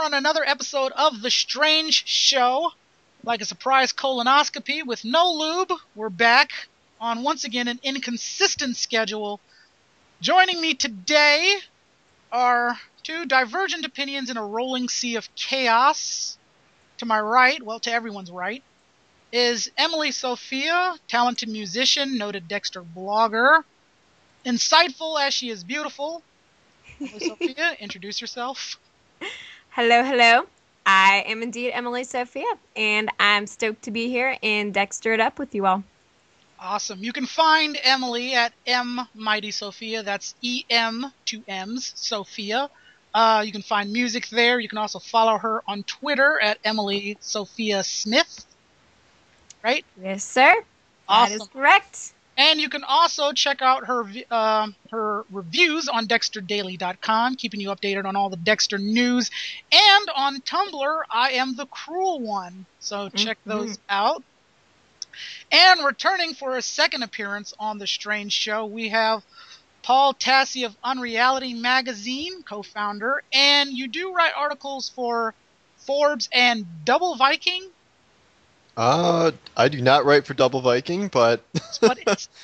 on another episode of The Strange Show. Like a surprise colonoscopy with no lube, we're back on once again an inconsistent schedule. Joining me today are two divergent opinions in a rolling sea of chaos. To my right, well, to everyone's right, is Emily Sofia, talented musician, noted Dexter blogger, insightful as she is beautiful. Emily Sofia, introduce yourself. Hello. I am indeed Emily Sofia, and I'm stoked to be here and Dexter it up with you all. Awesome. You can find Emily at M Mighty Sophia. That's E-M, two M's, Sophia. You can find music there. You can also follow her on Twitter at Emily Sophia Smith. Right? Yes, sir. Awesome. That is correct. And you can also check out her reviews on DexterDaily.com, keeping you updated on all the Dexter news. And on Tumblr, I am the Cruel One. So check those out. And returning for a second appearance on The Strange Show, we have Paul Tassi of Unreality Magazine, co-founder. And you do write articles for Forbes and Double Viking. I do not write for Double Viking, but but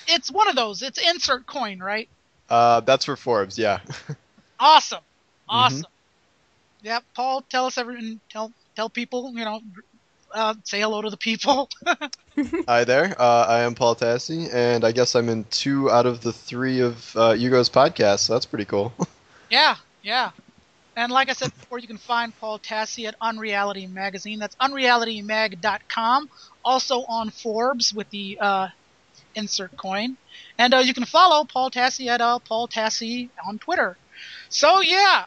it's one of those. It's insert coin, right? That's for Forbes, yeah. Awesome. Yeah, Paul, tell us everything. Tell people, say hello to the people. Hi there. I am Paul Tassi, and I guess I'm in 2 out of the 3 of Hugo's podcasts, so that's pretty cool. Yeah. And like I said before, you can find Paul Tassi at Unreality Magazine. That's unrealitymag.com. Also on Forbes with the insert coin. And you can follow Paul Tassi at Paul Tassi on Twitter. So, yeah.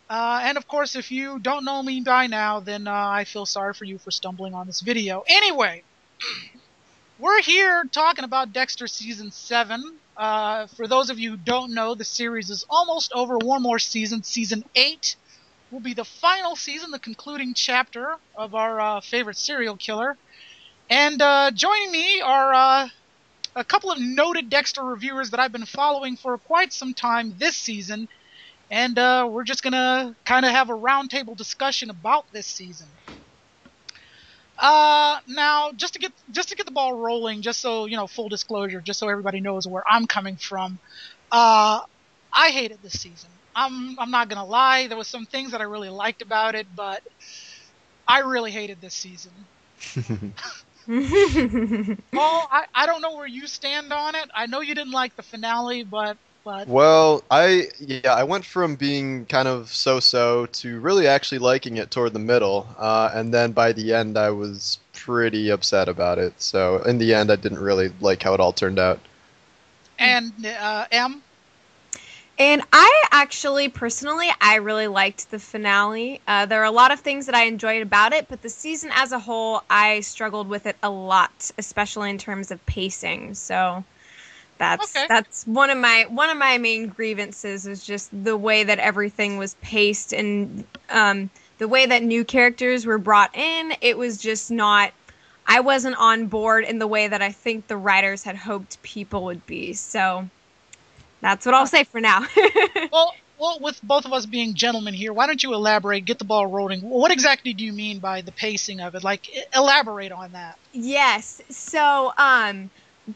And, of course, if you don't know me by now, then I feel sorry for you for stumbling on this video. Anyway, we're here talking about Dexter Season 7. For those of you who don't know, the series is almost over. One more season. Season 8 will be the final season, the concluding chapter of our favorite serial killer. And joining me are a couple of noted Dexter reviewers that I've been following for quite some time this season. And we're just going to kind of have a roundtable discussion about this season. Now, just to get the ball rolling, just so, full disclosure, just so everybody knows where I'm coming from, I hated this season. I'm not gonna lie, there was some things that I really liked about it, but I really hated this season. Paul, I don't know where you stand on it. I know you didn't like the finale, but... Well, I went from being kind of so-so to really actually liking it toward the middle, and then by the end I was pretty upset about it. So in the end I didn't really like how it all turned out. And Em? And I actually, personally, I really liked the finale. There are a lot of things that I enjoyed about it, but the season as a whole, I struggled with it a lot, especially in terms of pacing. So... That's one of my main grievances is just the way that everything was paced and the way that new characters were brought in. It was just not. I wasn't on board in the way that I think the writers had hoped people would be. So that's what I'll say for now. Well, with both of us being gentlemen here, why don't you elaborate, get the ball rolling? What exactly do you mean by the pacing of it? Like, elaborate on that. Yes. So,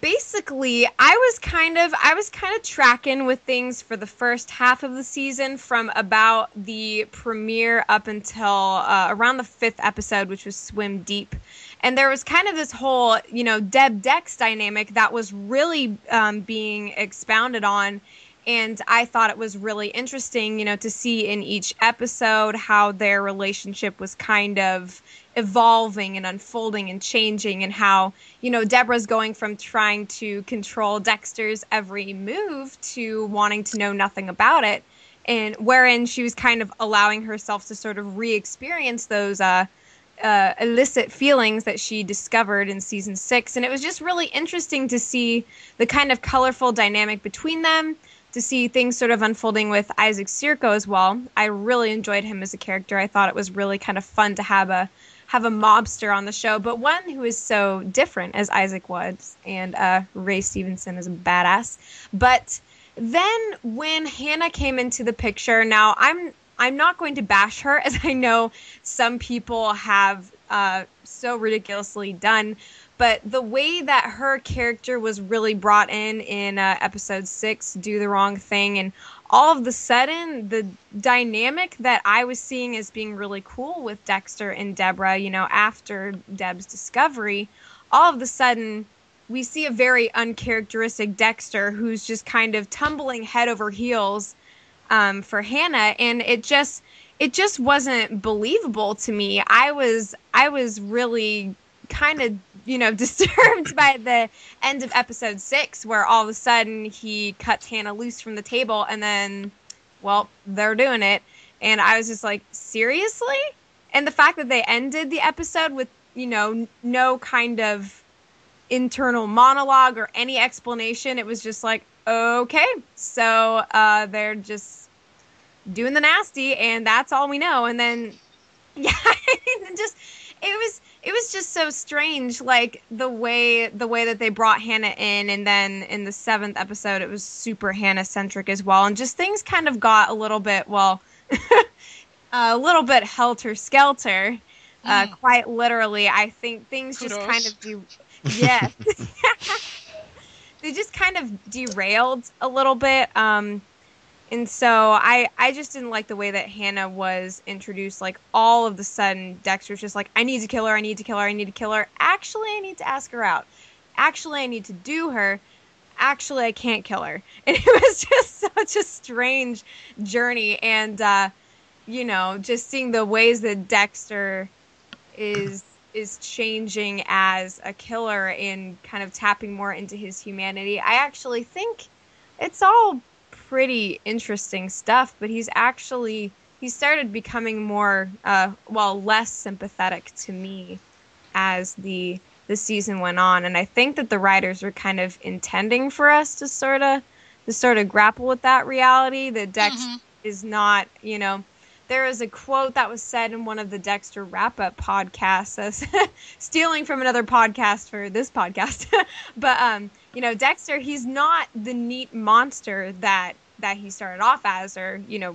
basically, I was kind of tracking with things for the first half of the season from about the premiere up until around the 5th episode, which was Swim Deep. And there was kind of this whole, Deb-Dex dynamic that was really being expounded on. And I thought it was really interesting, to see in each episode how their relationship was kind of evolving and unfolding and changing, and how, Deborah's going from trying to control Dexter's every move to wanting to know nothing about it, and wherein she was kind of allowing herself to sort of re-experience those illicit feelings that she discovered in season 6. And it was just really interesting to see the kind of colorful dynamic between them, to see things sort of unfolding with Isaac Sirko as well. I really enjoyed him as a character. I thought it was really kind of fun to have a mobster on the show, but one who is so different as Isaac was, and Ray Stevenson is a badass. But then when Hannah came into the picture, now I'm not going to bash her, as I know some people have so ridiculously done. But the way that her character was really brought in episode 6, Do the Wrong Thing, and all of the sudden, the dynamic that I was seeing as being really cool with Dexter and Deborah, you know, after Deb's discovery, all of a sudden, we see a very uncharacteristic Dexter who's just kind of tumbling head over heels for Hannah, and it just wasn't believable to me. I was really kind of, you know, disturbed by the end of episode 6, where all of a sudden he cuts Hannah loose from the table, and then, well, they're doing it, and I was just like, seriously? And the fact that they ended the episode with, you know, no kind of internal monologue or any explanation, it was just like, okay, so they're just doing the nasty, and that's all we know. And then, yeah, it was just so strange, like the way that they brought Hannah in, and then in the 7th episode, it was super Hannah centric as well, and just things kind of got a little bit, well, a little bit helter skelter, quite literally. I think things Kudos. just kind of yes, they just kind of derailed a little bit. And so I just didn't like the way that Hannah was introduced. Like, all of a sudden, Dexter's just like, I need to kill her, I need to kill her, I need to kill her. Actually, I need to ask her out. Actually, I need to do her. Actually, I can't kill her. And it was just such a strange journey. And, you know, just seeing the ways that Dexter is changing as a killer and kind of tapping more into his humanity. I actually think it's all pretty interesting stuff, but he started becoming more less sympathetic to me as the season went on, and I think that the writers are kind of intending for us to sort of grapple with that reality that Dex is not, you know. There is a quote that was said in one of the Dexter wrap-up podcasts, stealing from another podcast for this podcast. But, you know, Dexter, he's not the neat monster that he started off as, or, you know,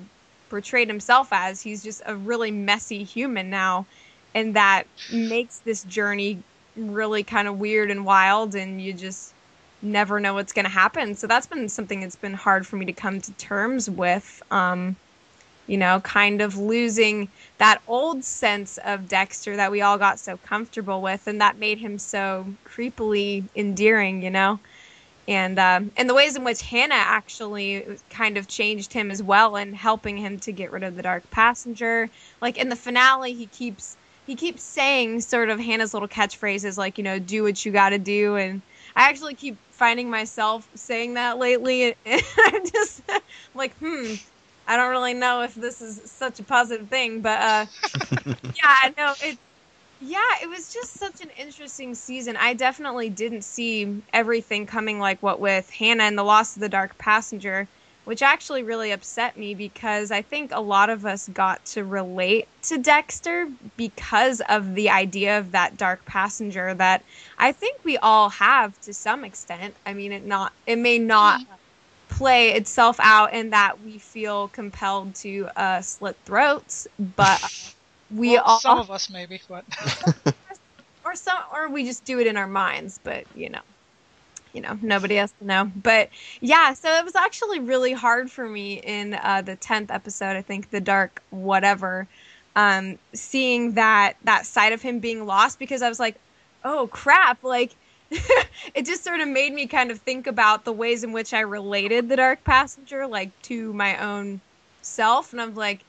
portrayed himself as. He's just a really messy human now. And that makes this journey really kind of weird and wild, and you just never know what's going to happen. So that's been something that's been hard for me to come to terms with. You know, kind of losing that old sense of Dexter that we all got so comfortable with, and that made him so creepily endearing, you know? And the ways in which Hannah actually kind of changed him as well, and helping him to get rid of the Dark Passenger. Like, in the finale, he keeps saying sort of Hannah's little catchphrases, like, you know, do what you gotta do, and I actually keep finding myself saying that lately, and I'm just like, I don't really know if this is such a positive thing, but it was just such an interesting season. I definitely didn't see everything coming, like what with Hannah and the loss of the Dark Passenger, which actually really upset me, because I think a lot of us got to relate to Dexter because of the idea of that Dark Passenger that I think we all have to some extent. I mean, it may not play itself out in that we feel compelled to slit throats, but some of us maybe, but or we just do it in our minds, but you know nobody has to know. But yeah, so it was actually really hard for me in the 10th episode, I think, the Dark whatever, seeing that side of him being lost, because I was like, oh crap, like it just sort of made me kind of think about the ways in which I related the Dark Passenger, like, to my own self. And I'm like,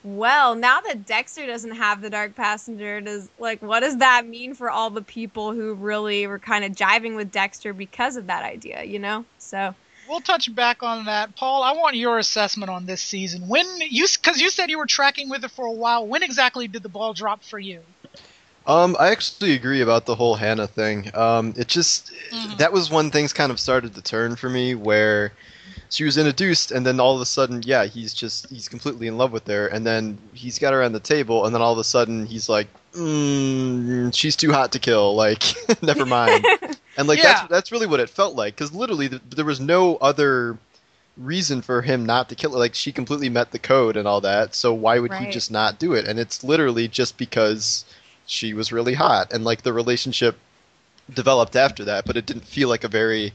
well, now that Dexter doesn't have the Dark Passenger, what does that mean for all the people who really were kind of jiving with Dexter because of that idea, you know? So we'll touch back on that. Paul, I want your assessment on this season. Because you said you were tracking with it for a while. When exactly did the ball drop for you? I actually agree about the whole Hannah thing. It just, that was when things kind of started to turn for me, where she was introduced, and then all of a sudden, yeah, he's completely in love with her, and then he's got her on the table, and then all of a sudden he's like, she's too hot to kill, like, never mind. And like, that's really what it felt like, because literally there was no other reason for him not to kill her. Like, she completely met the code and all that, so why would he Right. just not do it? And it's literally just because she was really hot, and like the relationship developed after that, but it didn't feel like a very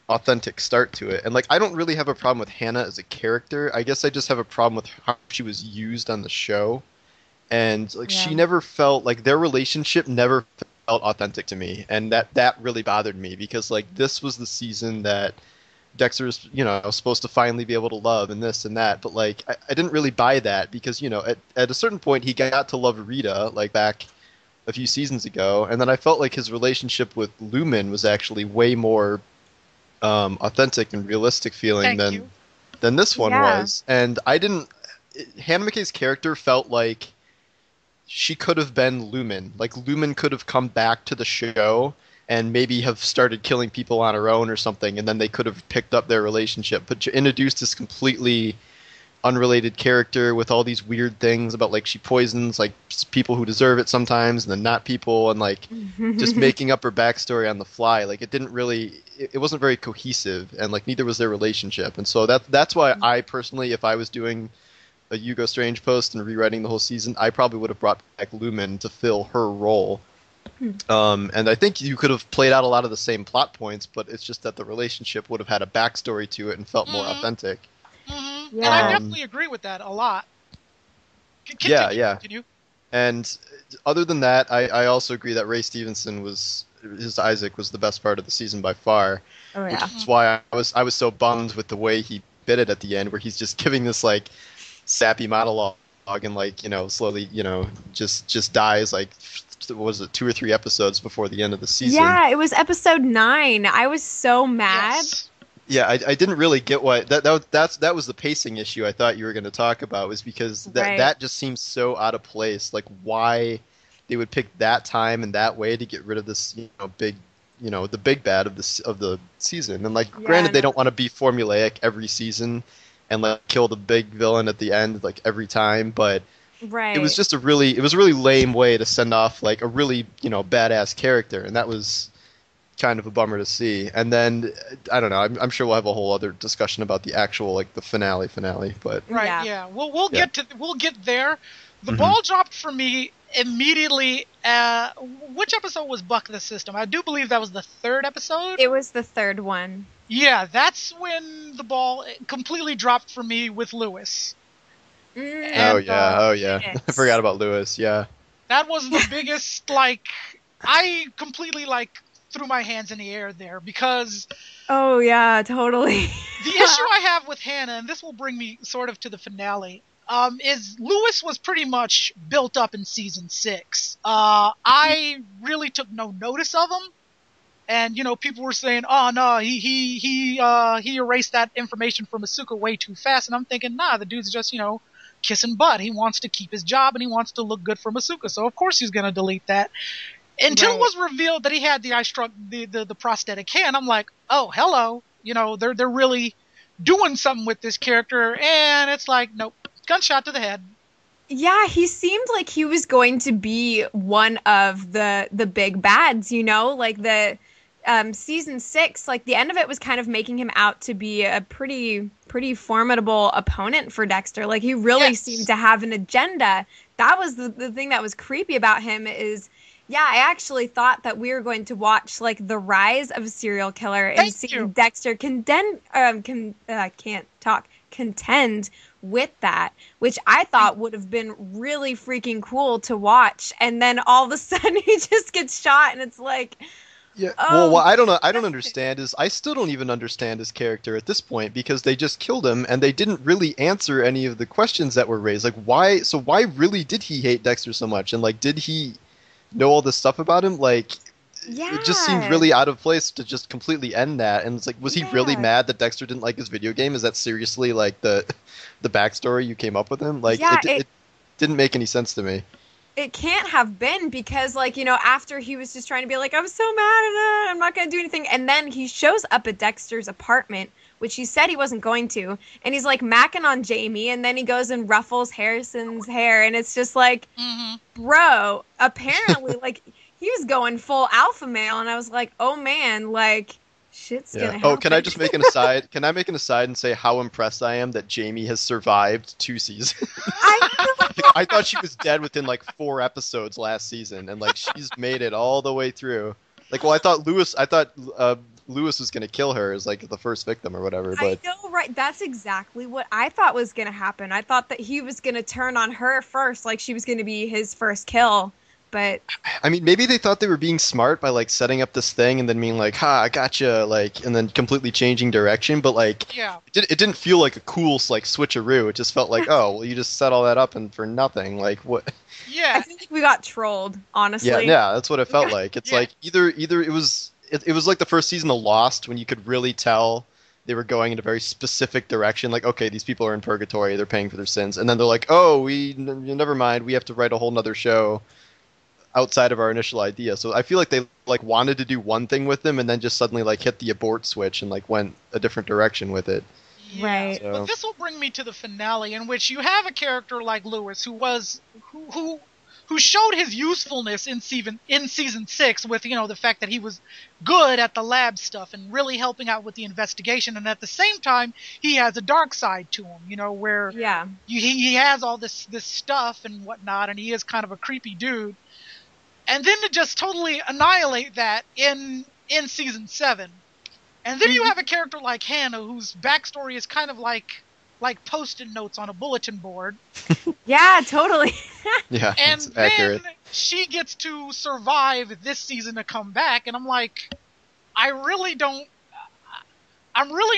authentic start to it. And like, I don't really have a problem with Hannah as a character. I guess I just have a problem with how she was used on the show. And like, Yeah. she never felt like their relationship never felt authentic to me, and that really bothered me, because like, this was the season that Dexter's, supposed to finally be able to love and this and that, but like, I didn't really buy that, because at a certain point he got to love Rita, like back a few seasons ago, and then I felt like his relationship with Lumen was actually way more authentic and realistic feeling Thank you. than this one Yeah. was. And Hannah McKay's character felt like she could have been Lumen. Like, Lumen could have come back to the show and maybe have started killing people on her own or something, and then they could have picked up their relationship. But you introduced this completely unrelated character with all these weird things about, like, she poisons like people who deserve it sometimes and then not people, and like just making up her backstory on the fly. Like, it wasn't very cohesive, and like, neither was their relationship. And so that's why I personally, if I was doing a Hugo Strange post and rewriting the whole season, I probably would have brought back Lumen to fill her role. And I think you could have played out a lot of the same plot points, but it's just that the relationship would have had a backstory to it and felt more authentic. Mm-hmm. Yeah. And I definitely agree with that a lot. Yeah. Continue. And other than that, I also agree that Ray Stevenson his Isaac was the best part of the season by far. Oh Which yeah. is why I was so bummed with the way he bit it at the end, where he's just giving this like sappy monologue and like, slowly, just dies like, what was it, 2 or 3 episodes before the end of the season. Yeah, it was episode 9. I was so mad. Yes. Yeah, I didn't really get why that was the pacing issue I thought you were going to talk about, was because Right. that just seems so out of place. Like, why they would pick that time and that way to get rid of this, big, the big bad of the season. And like, Yeah, granted, they no. don't want to be formulaic every season and like kill the big villain at the end like every time, but Right. it was a really lame way to send off like a really, badass character, and that was kind of a bummer to see. And then I don't know, I'm sure we'll have a whole other discussion about the actual like the finale, but Right. Yeah. Yeah. We'll get there. The Mhm. ball dropped for me immediately. Which episode was Buck the System? I do believe that was the 3rd episode. It was the 3rd one. Yeah, that's when the ball completely dropped for me with Lewis. oh yeah, I Yes. forgot about Lewis. Yeah. That was the biggest, like, I completely, like, threw my hands in the air there, because Oh yeah, totally. the issue I have with Hannah, and this will bring me sort of to the finale, is Lewis was pretty much built up in season 6. I really took no notice of him, and people were saying, "Oh no, he erased that information from Asuka way too fast," and I'm thinking, nah, the dude's just kissing butt. He wants to keep his job and he wants to look good for Asuka, so of course he's gonna delete that. Until Right. it was revealed that he had the prosthetic hand, I'm like, oh, hello. They're really doing something with this character, and it's like, nope, gunshot to the head. Yeah, he seemed like he was going to be one of the big bads, like the season 6, like the end of it was kind of making him out to be a pretty formidable opponent for Dexter. Like, he really Yes. seemed to have an agenda. That was the thing that was creepy about him is, yeah, I actually thought that we were going to watch like the rise of a serial killer and Thank see you. Dexter contend with that, which I thought would have been really freaking cool to watch. And then all of a sudden he just gets shot, and it's like, Yeah. Oh. Well, what I don't understand is I still don't even understand his character at this point, because they just killed him and they didn't really answer any of the questions that were raised. Like, why really did he hate Dexter so much? And like, did he know all this stuff about him? Like, it just seemed Yeah. really out of place to just completely end that. And it's like, was he really Yeah. mad that Dexter didn't like his video game? Is that seriously like the backstory you came up with him? Like, Yeah, it didn't make any sense to me. It can't have been, because like, after he was just trying to be like, I'm so mad at it, I'm not going to do anything. And then he shows up at Dexter's apartment, which he said he wasn't going to. And he's like macking on Jamie. And then he goes and ruffles Harrison's hair. And it's just like, bro, apparently like he was going full alpha male. And I was like, oh man, like Shit's Yeah. gonna happen. Oh, can I just make an aside? Can I make an aside and say how impressed I am that Jamie has survived 2 seasons? I I thought she was dead within like 4 episodes last season, and like she's made it all the way through. Like, well, I thought Lewis was gonna kill her as like the first victim or whatever, but know, right? That's exactly what I thought was gonna happen. I thought that he was gonna turn on her first, like she was gonna be his first kill. But I mean, maybe they thought they were being smart by like setting up this thing and then being like, "Ha, I gotcha," like, and then completely changing direction. But like, Yeah. it didn't feel like a cool like switcheroo. It just felt like, oh, well, you just set all that up and for nothing. Like, what? I Yeah. feel like we got trolled, honestly. Yeah, that's what it felt like. It's Yeah. like either it was like the first season of Lost when you could really tell they were going in a very specific direction. Like, okay, these people are in purgatory, they're paying for their sins, and then they're like, oh, never mind, we have to write a whole nother show outside of our initial idea. So I feel like they like wanted to do one thing with them and then just suddenly like hit the abort switch and like went a different direction with it. Yeah. Right. So- But this will bring me to the finale, in which you have a character like Lewis, who showed his usefulness in season 6 with the fact that he was good at the lab stuff and really helping out with the investigation, and at the same time he has a dark side to him, where Yeah. he has all this stuff and whatnot, and he is kind of a creepy dude. And then to just totally annihilate that in season 7. And then you have a character like Hannah, whose backstory is kind of like post-it notes on a bulletin board. Yeah, totally. Yeah, And it's then accurate. she gets to survive this season to come back. And I'm like, I'm really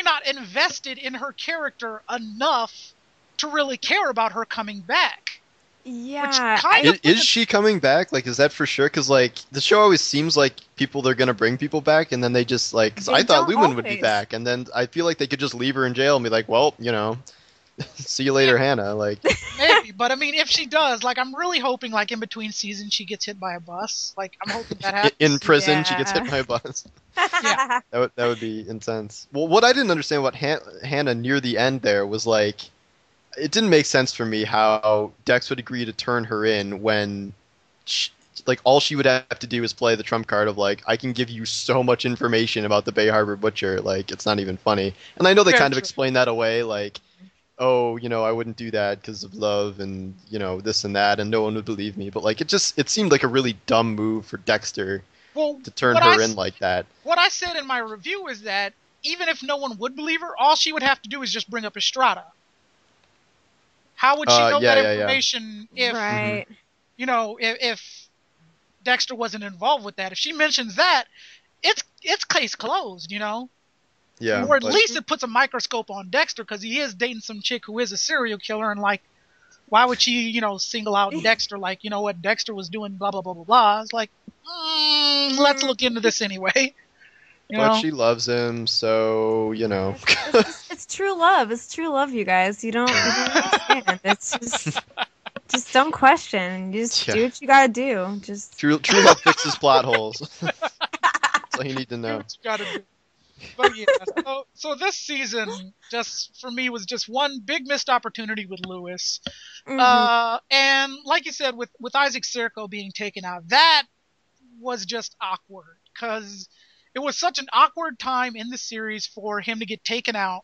not invested in her character enough to really care about her coming back. Yeah. kind of- Is she coming back? Like, is that for sure? Because like the show always seems like they're gonna bring people back, and then they just like. 'Cause They I thought don't Lumen would be always. back, and then I feel like they could just leave her in jail and be like, well, see you later, Hannah. Like, Maybe, but I mean, if she does, like, I'm really hoping, like, in between seasons, she gets hit by a bus. Like, I'm hoping that happens. in prison, she gets Yeah. hit by a bus. Yeah. That would be intense. Well, what I didn't understand what Hannah near the end there was like, it didn't make sense for me how Dex would agree to turn her in when, like, all she would have to do is play the trump card of like, I can give you so much information about the Bay Harbor Butcher, like it's not even funny. And I know they Very kind of true. explain that away, like, oh, I wouldn't do that because of love and this and that, and no one would believe me. But like, it seemed like a really dumb move for Dexter Well, to turn what her I in like that. What I said in my review is that even if no one would believe her, all she would have to do is just bring up Estrada. How would she know that yeah. information if, Right. if Dexter wasn't involved with that? If she mentions that, it's case closed, Yeah, Or at but- least it puts a microscope on Dexter, because he is dating some chick who is a serial killer, and like, why would she, single out Dexter? Like, what Dexter was doing, blah blah blah blah blah. It's like, let's look into this anyway. But she loves him, so It's true love. It's true love, you guys. You don't understand. It's just don't question. You just do what you gotta do. Just True love fixes plot holes. That's all you need to do know. what you gotta do. But yeah, so this season, just for me, was just one big missed opportunity with Lewis. And like you said, with Isaac Sirko being taken out, that was just awkward, because it was such an awkward time in the series for him to get taken out.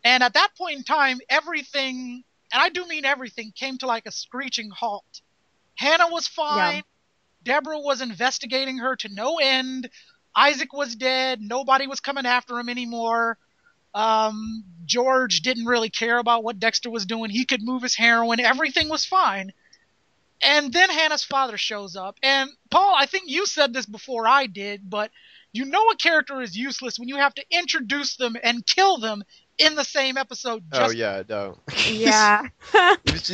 And at that point in time, everything, and I do mean everything, came to like a screeching halt. Hannah was fine. Yeah. Deborah was investigating her to no end. Isaac was dead. Nobody was coming after him anymore. George didn't really care about what Dexter was doing. He could move his heroin. Everything was fine. And then Hannah's father shows up. And Paul, I think you said this before I did, but a character is useless when you have to introduce them and kill them in the same episode. Oh yeah, no. yeah.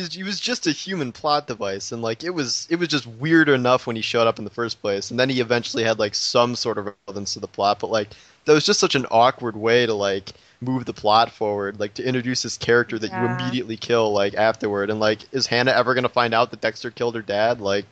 He was just a human plot device, and like it was just weird enough when he showed up in the first place, and then he eventually had like some sort of relevance to the plot, but like that was just such an awkward way to like move the plot forward, like to introduce this character that you Yeah. immediately kill like afterward, and like is Hannah ever gonna find out that Dexter killed her dad? Like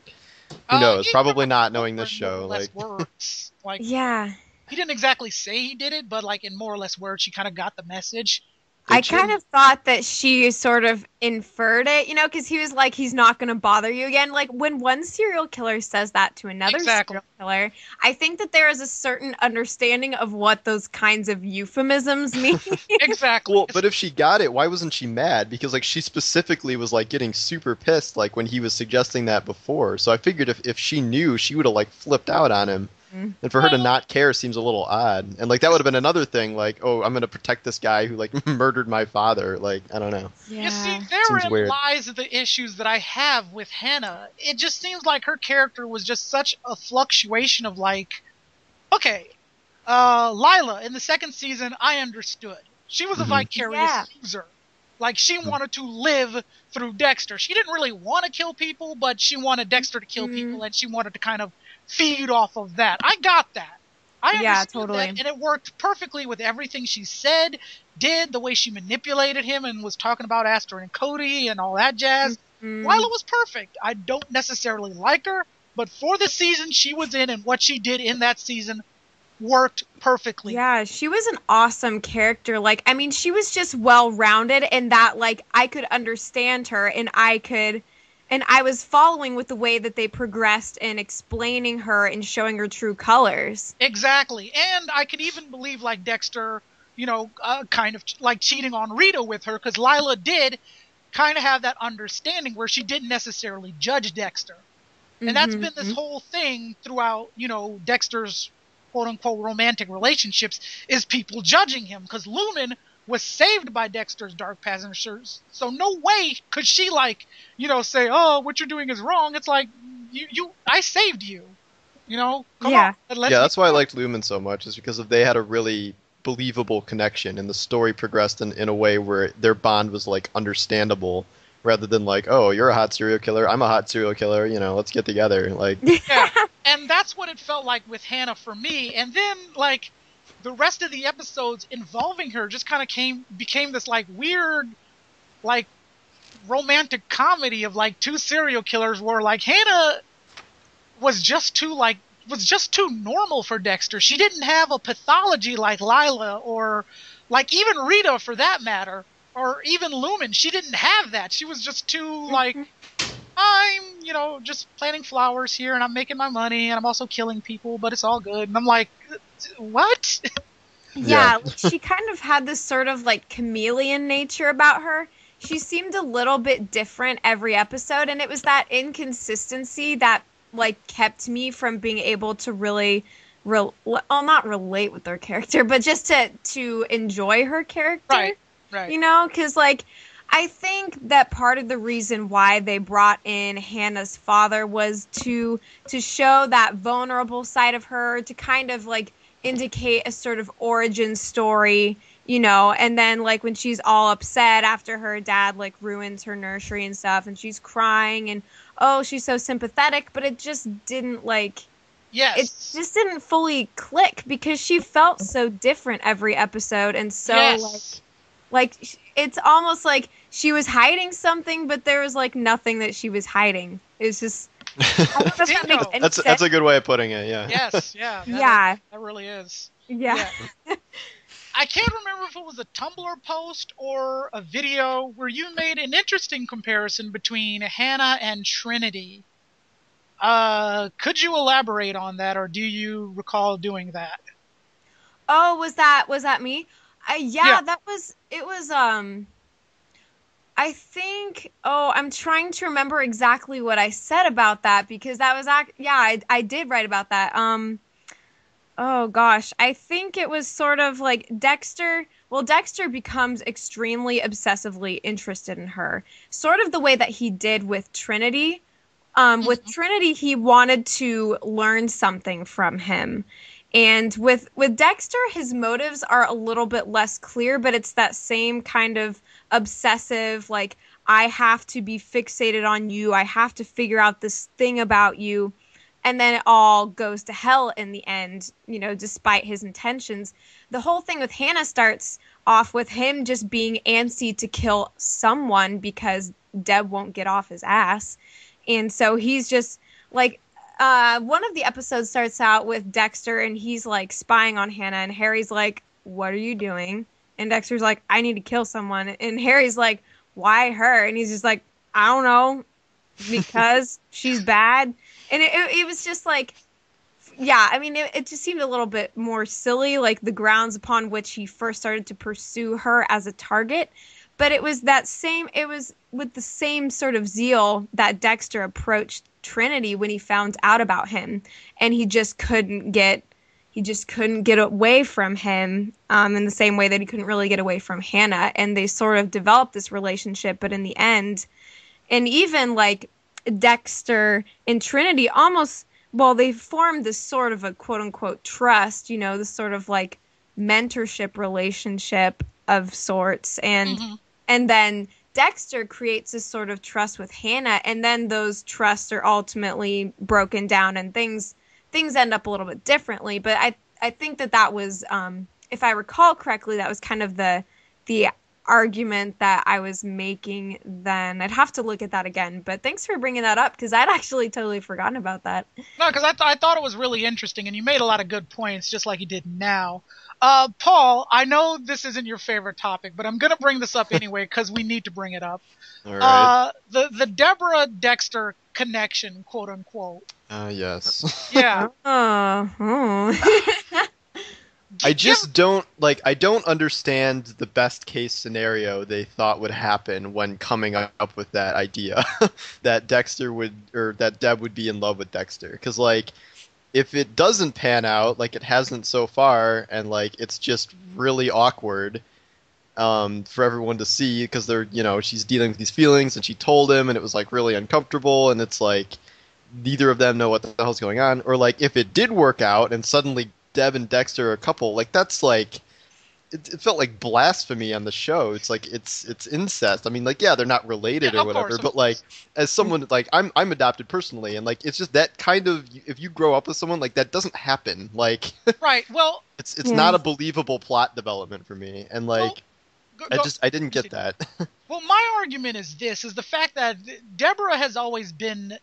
who knows? He Probably never not, knowing more this or show. less Like words. Like Yeah. he didn't exactly say he did it, but like in more or less words, she kind of got the message. I kind of thought that she sort of inferred it, because he was like, he's not going to bother you again. Like, when one serial killer says that to another serial killer, I think that there is a certain understanding of what those kinds of euphemisms mean. Exactly. Well, but if she got it, why wasn't she mad? Because, like, she specifically was, like, getting super pissed, like, when he was suggesting that before. So I figured if she knew, she would have, like, flipped out on him. And for her to not care seems a little odd. And, like, that would have been another thing, like, oh, I'm going to protect this guy who, like, murdered my father. Like, I don't know. Yeah. You see, therein lies the issues that I have with Hannah. It just seems like her character was just such a fluctuation of, like, okay, Lila, in the second season, I understood. She was a vicarious user. Like, she wanted to live through Dexter. She didn't really want to kill people, but she wanted Dexter to kill people, and she wanted to kind of feed off of that. I got that. I understood that, and it worked perfectly with everything she said, did, the way she manipulated him and was talking about Aster and Cody and all that jazz. Lila was perfect. I don't necessarily like her, but for the season she was in and what she did in that season worked perfectly. Yeah, she was an awesome character. Like, I mean, she was just well-rounded in that, like, I could understand her and I was following with the way that they progressed in explaining her and showing her true colors. Exactly. And I could even believe, like, Dexter, kind of, like, cheating on Rita with her, because Lila did kind of have that understanding where she didn't necessarily judge Dexter. And that's been this whole thing throughout, Dexter's quote-unquote romantic relationships, is people judging him, because Lumen was saved by Dexter's dark passengers, so no way could she, like, say, oh, what you're doing is wrong. It's like, I saved you, Come on, that's why I liked Lumen so much, is because they had a really believable connection, and the story progressed in a way where their bond was, like, understandable, rather than, like, oh, you're a hot serial killer, I'm a hot serial killer, let's get together, like. Yeah, and that's what it felt like with Hannah for me, and then, like, the rest of the episodes involving her just kind of became this, like, weird, like, romantic comedy of, like, two serial killers where, like, Hannah was just too normal for Dexter. She didn't have a pathology like Lila, or, like, even Rita for that matter, or even Lumen. She didn't have that. She was just too, like, I'm, just planting flowers here, and I'm making my money, and I'm also killing people, but it's all good. And I'm like, what? Yeah, she kind of had this sort of, like, chameleon nature about her. She seemed a little bit different every episode, and it was that inconsistency that, like, kept me from being able to really, not relate with her character, but just to enjoy her character. Right. Because, like, I think that part of the reason why they brought in Hannah's father was to show that vulnerable side of her, to kind of, like, indicate a sort of origin story, and then, like, when she's all upset after her dad, like, ruins her nursery and stuff, and she's crying, and, oh, she's so sympathetic, but it just didn't, like... Yes. It just didn't fully click, because she felt so different every episode, and so, like, it's almost like she was hiding something, but there was, like, nothing that she was hiding. It's just... I don't know if that makes any sense. That's a good way of putting it, yeah. Yes, yeah. That really is. Yeah. I can't remember if it was a Tumblr post or a video where you made an interesting comparison between Hannah and Trinity. Could you elaborate on that, or do you recall doing that? Oh, was that me? It was, I think, I'm trying to remember exactly what I said about that, because that was, I did write about that. Oh gosh, I think it was sort of like Dexter becomes extremely obsessively interested in her, sort of the way that he did with Trinity. With Trinity, he wanted to learn something from him. And with Dexter, his motives are a little bit less clear, but it's that same kind of obsessive, like, I have to be fixated on you, I have to figure out this thing about you, and then it all goes to hell in the end, despite his intentions. The whole thing with Hannah starts off with him just being antsy to kill someone because Deb won't get off his ass. And so he's just, like, one of the episodes starts out with Dexter, and he's, like, spying on Hannah, and Harry's like, what are you doing? And Dexter's like, I need to kill someone. And Harry's like, why her? And he's just like, I don't know, because she's bad. And it was just like, yeah, I mean, it just seemed a little bit more silly, like the grounds upon which he first started to pursue her as a target. But it was with the same sort of zeal that Dexter approached Trinity when he found out about him. And he just couldn't get away from him in the same way that he couldn't really get away from Hannah. And they sort of developed this relationship, but in the end, and even like Dexter and Trinity almost, well, they formed this sort of a quote unquote trust, this sort of like mentorship relationship of sorts. And then Dexter creates this sort of trust with Hannah, and then those trusts are ultimately broken down and things end up a little bit differently. But I think that was, if I recall correctly, that was kind of the argument that I was making then. I'd have to look at that again. But thanks for bringing that up, because I'd actually totally forgotten about that. No, because I thought it was really interesting, and you made a lot of good points, just like you did now. Paul, I know this isn't your favorite topic, but I'm going to bring this up anyway because we need to bring it up. All right. The Deborah-Dexter connection, quote unquote. Yes. Yeah. I just don't understand the best case scenario they thought would happen when coming up with that idea that that Deb would be in love with Dexter. Because like, if it doesn't pan out like it hasn't so far, and like it's just really awkward for everyone to see, because they're, she's dealing with these feelings and she told him and it was like really uncomfortable, and it's like neither of them know what the hell's going on. Or like if it did work out and suddenly Deb and Dexter are a couple, like that's like it felt like blasphemy on the show. It's like it's incest. I mean, like, yeah, they're not related or whatever, but like as someone, like I'm adopted personally, and like it's just that kind of, if you grow up with someone, like that doesn't happen. Like right. Well, it's not a believable plot development for me, and like I didn't get that. Well, my argument is the fact that Deborah has always been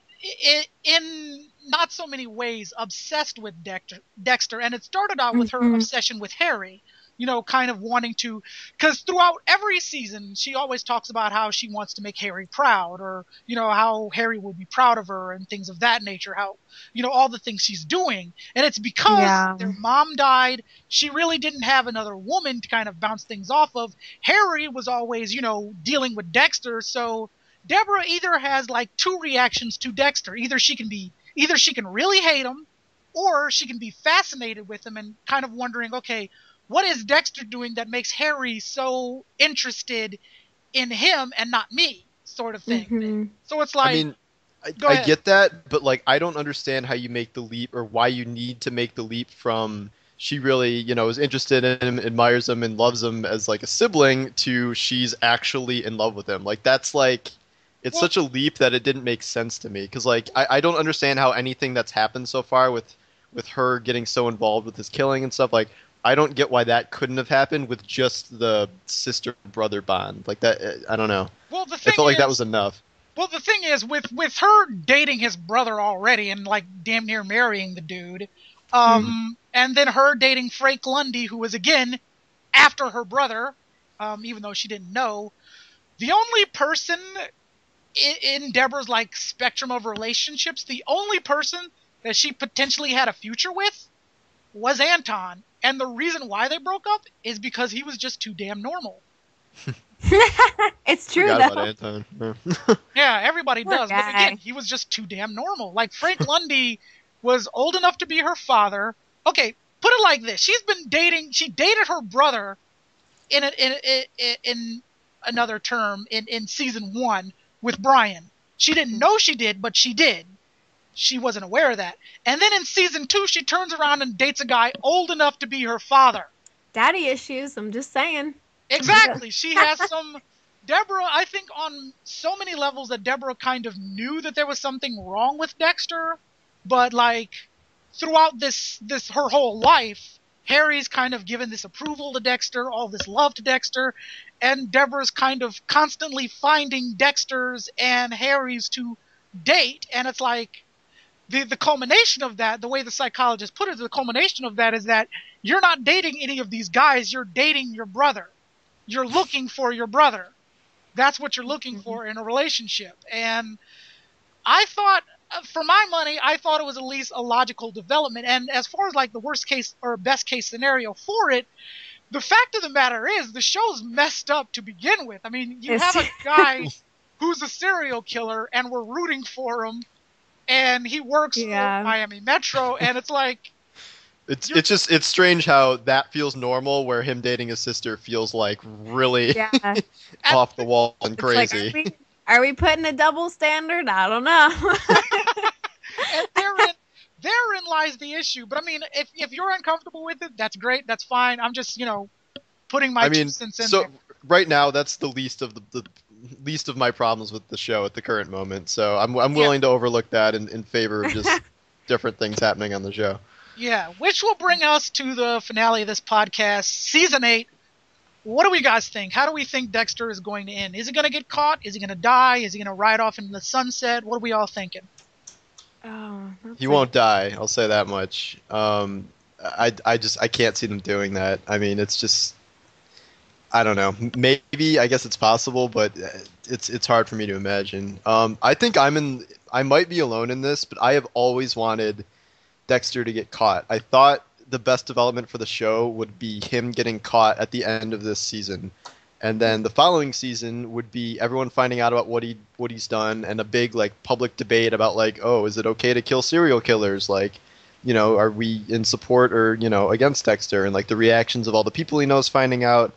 in not so many ways obsessed with Dexter, and it started out with her obsession with Harry. Kind of wanting to, because throughout every season, she always talks about how she wants to make Harry proud, or, how Harry will be proud of her and things of that nature, how, all the things she's doing. And it's because their mom died. She really didn't have another woman to kind of bounce things off of. Harry was always, dealing with Dexter. So Deborah either has like two reactions to Dexter. Either she can really hate him, or she can be fascinated with him and kind of wondering, okay, what is Dexter doing that makes Harry so interested in him and not me, sort of thing. Mm-hmm. So it's like, I mean, I get that, but like I don't understand how you make the leap, or why you need to make the leap from she really, is interested in him, admires him, and loves him as like a sibling, to she's actually in love with him. Like that's like, it's such a leap that it didn't make sense to me. Because like I don't understand how anything that's happened so far with her getting so involved with his killing and stuff, like I don't get why that couldn't have happened with just the sister-brother bond. Like that, I don't know. Well, the thing I felt like that was enough. Well, the thing is, with her dating his brother already and like damn near marrying the dude, and then her dating Frank Lundy, who was again after her brother, even though she didn't know, the only person in Deborah's like spectrum of relationships, the only person that she potentially had a future with was Anton. And the reason why they broke up is because he was just too damn normal. It's true, though. About Anton. Yeah, everybody does. But again, he was just too damn normal. Like, Frank Lundy was old enough to be her father. Okay, put it like this. She dated her brother in another term in season 1 with Brian. She didn't know she did, but she did. She wasn't aware of that. And then in season 2, she turns around and dates a guy old enough to be her father. Daddy issues, I'm just saying. Exactly. She has some... Deborah, I think on so many levels that Deborah kind of knew that there was something wrong with Dexter, but like throughout this her whole life, Harry's kind of given this approval to Dexter, all this love to Dexter, and Deborah's kind of constantly finding Dexter's and Harry's to date, and it's like the culmination of that, the way the psychologist put it, the culmination of that is that you're not dating any of these guys, you're dating your brother. you're looking for your brother. That's what you're looking for in a relationship. And I thought, for my money, I thought it was at least a logical development. And as far as like the worst case or best case scenario for it, the fact of the matter is the show's messed up to begin with. I mean, you have a guy who's a serial killer and we're rooting for him, and he works for Miami Metro, and it's like, it's strange how that feels normal, where him dating his sister feels like really off the wall and crazy. Like, are we putting a double standard? I don't know. And therein lies the issue. But I mean, if you're uncomfortable with it, that's great. That's fine. I'm just, putting my 2 cents in there. Right now, that's the least of the least of my problems with the show at the current moment. So I'm willing to overlook that in favor of just different things happening on the show. Yeah, which will bring us to the finale of this podcast, Season 8. What do we guys think? How do we think Dexter is going to end? Is he going to get caught? Is he going to die? Is he going to ride off into the sunset? What are we all thinking? He won't die. I'll say that much. I can't see them doing that. I mean, it's just, I don't know. Maybe, I guess it's possible, but it's hard for me to imagine. I think I might be alone in this, but I have always wanted Dexter to get caught. I thought the best development for the show would be him getting caught at the end of this season, and then the following season would be everyone finding out about what he's done, and a big like public debate about like, oh, is it okay to kill serial killers? Like, are we in support or against Dexter? And like the reactions of all the people he knows finding out,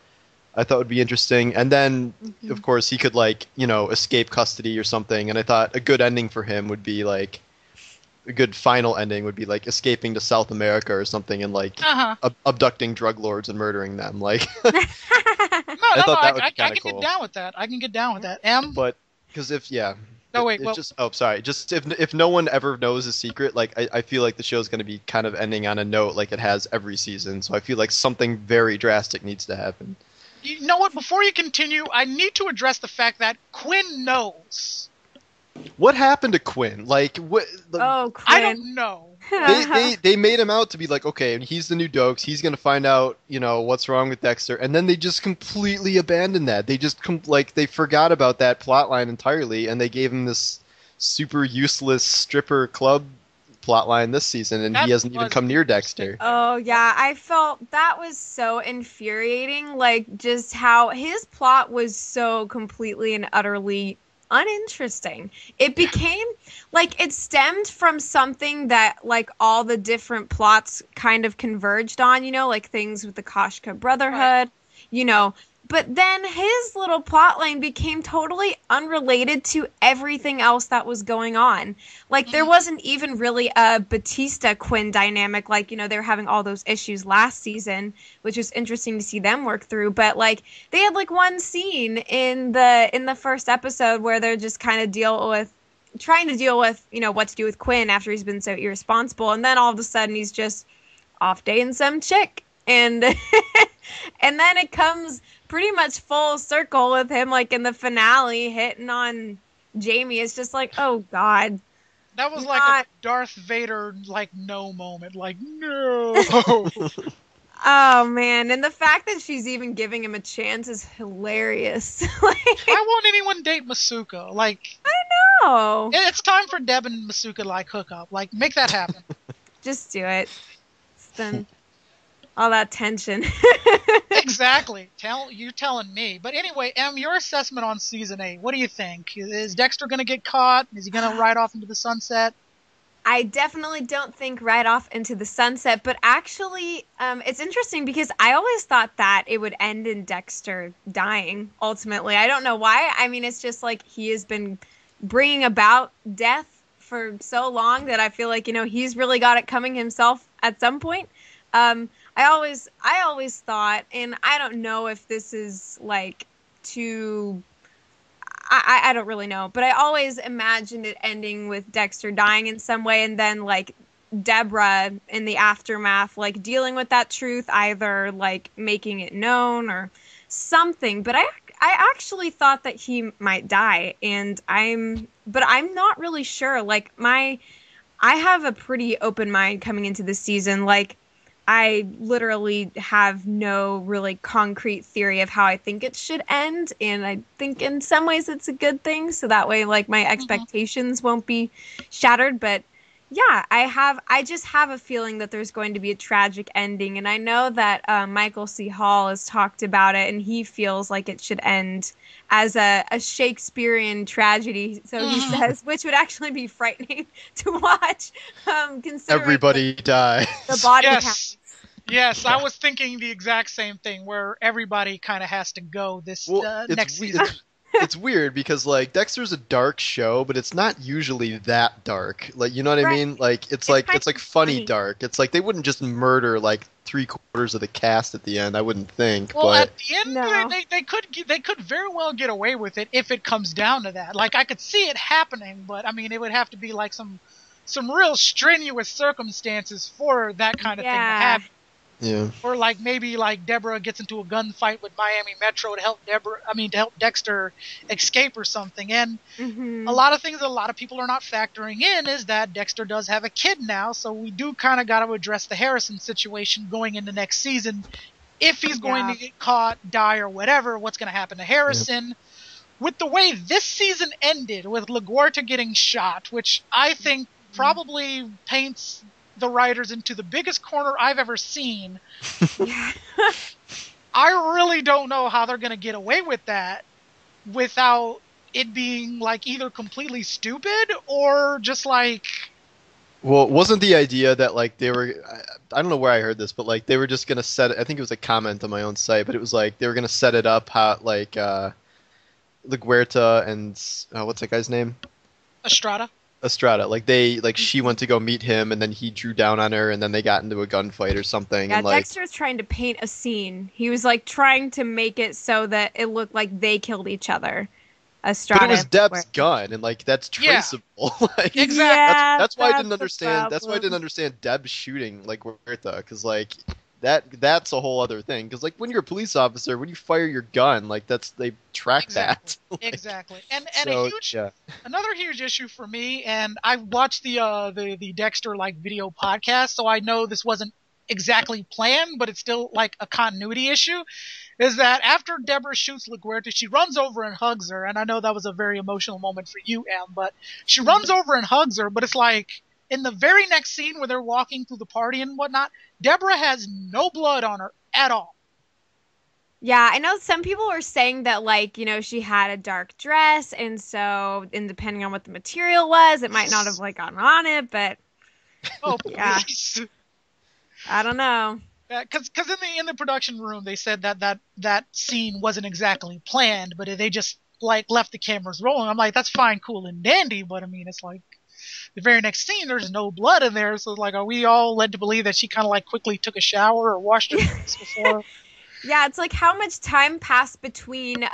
I thought would be interesting. And then of course he could like escape custody or something. And I thought a good ending for him would be like, a good final ending would be like escaping to South America or something and like abducting drug lords and murdering them. Like, I can get down with that. I can get down with that. But because if sorry. Just if no one ever knows his secret, like I feel like the show's going to be kind of ending on a note like it has every season. So I feel like something very drastic needs to happen. You know what? Before you continue, I need to address the fact that Quinn knows. What happened to Quinn? Like, what? Quinn. I don't know. They made him out to be like, okay, he's the new Dokes. He's gonna find out, what's wrong with Dexter, and then they just completely abandoned that. They just they forgot about that plotline entirely, and they gave him this super useless stripper club plotline this season, and he hasn't even come near Dexter. Oh yeah, I felt that was so infuriating. Like just how his plot was so completely and utterly uninteresting. It became like it stemmed from something that like all the different plots kind of converged on, like things with the Koshka Brotherhood, but then his little plot line became totally unrelated to everything else that was going on. Like there wasn't even really a Batista Quinn dynamic. Like, they were having all those issues last season, which was interesting to see them work through. But like they had like one scene in the first episode where they're just kind of trying to deal with, what to do with Quinn after he's been so irresponsible. And then all of a sudden he's just off dating some chick. And and then it comes pretty much full circle with him like in the finale hitting on Jamie. It's just like, oh god, that was like a Darth Vader like no moment, like no. Oh man, and the fact that she's even giving him a chance is hilarious. Like, why won't anyone date Masuka? Like, I know it's time for Deb and Masuka to like hook up. Like, make that happen. Just do it. Then all that tension. Exactly. You're telling me. But anyway, Em, your assessment on Season 8. What do you think? Is Dexter going to get caught? Is he going to ride off into the sunset? I definitely don't think ride off into the sunset. But actually, it's interesting because I always thought that it would end in Dexter dying, ultimately. I don't know why. I mean, it's just like he has been bringing about death for so long that I feel like, he's really got it coming himself at some point. I always thought, and I don't know if this is like too, I don't really know, but I always imagined it ending with Dexter dying in some way, and then like Deborah in the aftermath, like dealing with that truth, either like making it known or something. But I actually thought that he might die, and I'm not really sure. Like I have a pretty open mind coming into this season. Like, I literally have no really concrete theory of how I think it should end, and I think in some ways it's a good thing, so that way like my expectations won't be shattered. But yeah, I just have a feeling that there's going to be a tragic ending, and I know that Michael C. Hall has talked about it, and he feels like it should end as a Shakespearean tragedy, so he says, which would actually be frightening to watch, considering Everybody dies. the body count. Yes, I was thinking the exact same thing, where everybody kind of has to go this next season. It's weird because like Dexter's a dark show, but it's not usually that dark. Like, you know what I mean? Like it's like funny dark. It's like they wouldn't just murder like 3/4 of the cast at the end. I wouldn't think. Well, but at the end, they could very well get away with it if it comes down to that. Like I could see it happening, but I mean it would have to be like some real strenuous circumstances for that kind of thing to happen. Yeah. Or like maybe like Deborah gets into a gunfight with Miami Metro to help Dexter escape or something. And a lot of things that a lot of people are not factoring in is that Dexter does have a kid now, so we do kind of got to address the Harrison situation going into next season. If he's going to get caught, die, or whatever, what's going to happen to Harrison? With the way this season ended, with LaGuardia getting shot, which I think probably paints the writers into the biggest corner I've ever seen. I really don't know how they're going to get away with that without it being like either completely stupid or just like... Well, wasn't the idea that like they were, I don't know where I heard this, but like they were just going to set it, I think it was a comment on my own site, but it was like they were going to set it up how like LaGuardia and what's that guy's name? Estrada, like she went to go meet him, and then he drew down on her, and then they got into a gunfight or something. Yeah, and like Dexter's trying to paint a scene. He was like trying to make it so that it looked like they killed each other. Estrada. But it was Deb's gun, and like that's traceable. Like, exactly. That's why I didn't understand. That's why I didn't understand Deb shooting like LaGuardia, because like that's a whole other thing. Because like when you're a police officer, when you fire your gun, like they track that. Like, exactly. And so, another huge issue for me, and I watched the Dexter like video podcast, so I know this wasn't exactly planned, but it's still like a continuity issue. Is that after Deborah shoots LaGuardia, she runs over and hugs her, and I know that was a very emotional moment for you, Em, but she runs over and hugs her, but it's like in the very next scene where they're walking through the party and whatnot, Deborah has no blood on her at all. Yeah, I know some people were saying that, like, you know, she had a dark dress, and so, and depending on what the material was, it might not have, like, gone on it, but... Oh, yeah. please. I don't know. Because in the production room, they said that scene wasn't exactly planned, but they just, like, left the cameras rolling. I'm like, that's fine, cool, and dandy, but, I mean, it's like... The very next scene, there's no blood in there, so like, are we all led to believe that she kind of like quickly took a shower or washed her face before? Yeah, it's like how much time passed between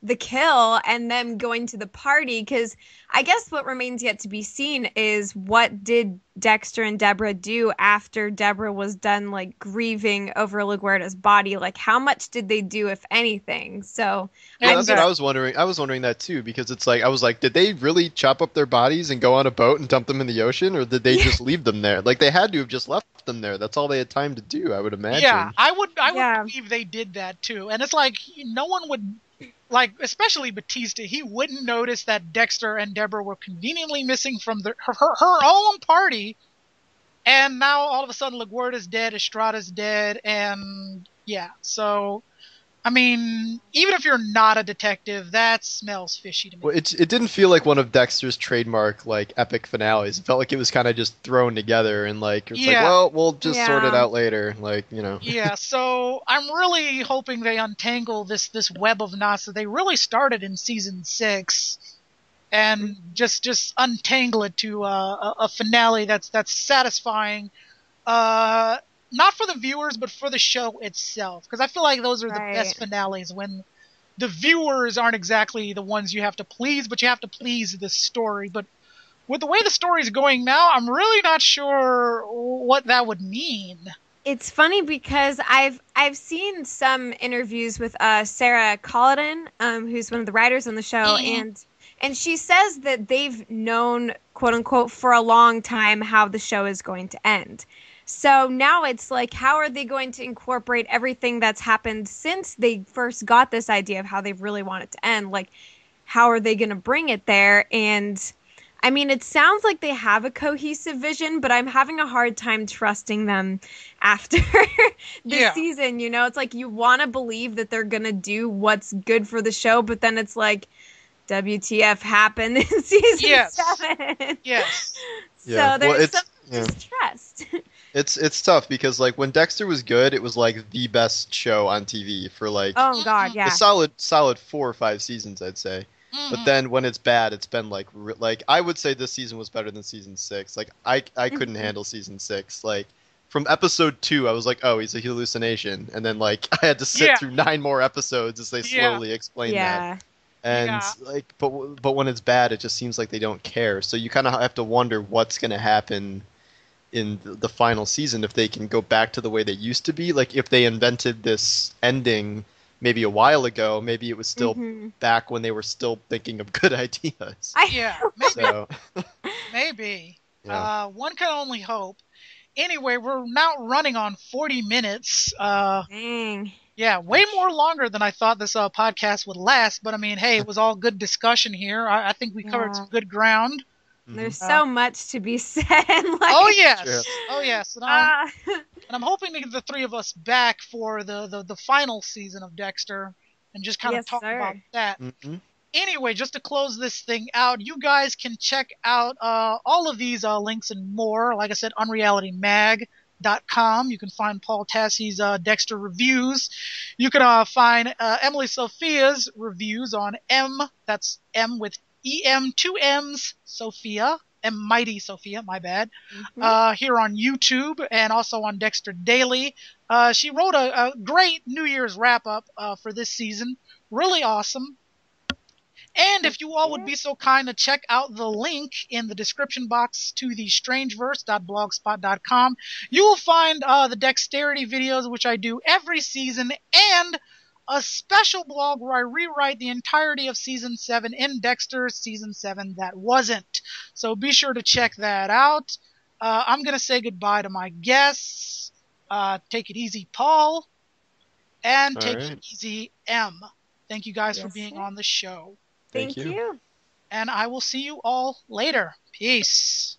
the kill and them going to the party, because I guess what remains yet to be seen is what did Dexter and Deborah do after Deborah was done like grieving over LaGuardia's body? Like how much did they do, if anything? So yeah, that's what I was wondering. I was wondering that too, because it's like I was like, did they really chop up their bodies and go on a boat and dump them in the ocean, or did they just leave them there? Like they had to have just left them there. That's all they had time to do, I would imagine. Yeah, I would believe they did that too. And it's like no one would. Like, especially Batista, he wouldn't notice that Dexter and Deborah were conveniently missing from her own party, and now all of a sudden LaGuardia's dead, Estrada's dead, and yeah, so, I mean, even if you're not a detective, that smells fishy to me. Well, it didn't feel like one of Dexter's trademark, like, epic finales. It felt like it was kind of just thrown together and, like, it's like, well, we'll just sort it out later, like, you know. Yeah, so I'm really hoping they untangle this web of knots that they really started in season 6 and just untangle it to a finale that's satisfying, not for the viewers, but for the show itself. Because I feel like those are the best finales, when the viewers aren't exactly the ones you have to please, but you have to please the story. But with the way the story's going now, I'm really not sure what that would mean. It's funny because I've seen some interviews with Sarah Colladin, who's one of the writers on the show, and she says that they've known, quote unquote, for a long time how the show is going to end. So now it's like, how are they going to incorporate everything that's happened since they first got this idea of how they really want it to end? Like, how are they going to bring it there? And I mean, it sounds like they have a cohesive vision, but I'm having a hard time trusting them after this season. You know, it's like you want to believe that they're going to do what's good for the show, but then it's like, WTF happened in season 7. Yes. So there's some distrust. It's tough because like when Dexter was good, it was like the best show on TV for like a solid 4 or 5 seasons, I'd say. But then when it's bad, it's been like I would say this season was better than season 6. Like I couldn't handle season 6. Like from episode 2, I was like, oh, he's a hallucination, and then like I had to sit through 9 more episodes as they slowly explain that. And like, but when it's bad, it just seems like they don't care. So you kind of have to wonder what's going to happen in the final season if they can go back to the way they used to be. Like if they invented this ending maybe a while ago, maybe it was still back when they were still thinking of good ideas. Maybe. So. Maybe. Yeah. One can only hope. Anyway, we're now running on 40 minutes. Dang. Yeah, way more longer than I thought this podcast would last. But I mean, hey, it was all good discussion here. I think we covered some good ground. There's so much to be said. Oh yes. And I'm hoping to get the 3 of us back for the final season of Dexter and just kind of talk about that. Anyway, just to close this thing out, you guys can check out all of these links and more. Like I said, unrealitymag.com. You can find Paul Tassi's Dexter reviews. You can find Emily Sophia's reviews on that's M with EM, 2 M's, Sofia, Mighty Sofia, my bad, here on YouTube and also on Dexter Daily. She wrote a great New Year's wrap-up for this season. Really awesome. And if you all would be so kind to check out the link in the description box to the strangeverse.blogspot.com, you will find the dexterity videos, which I do every season, and a special blog where I rewrite the entirety of Season 7 in Dexter's Season 7 that wasn't. So be sure to check that out. I'm going to say goodbye to my guests. Take it easy, Paul. And take it easy, M. Thank you guys for being on the show. Thank you. And I will see you all later. Peace.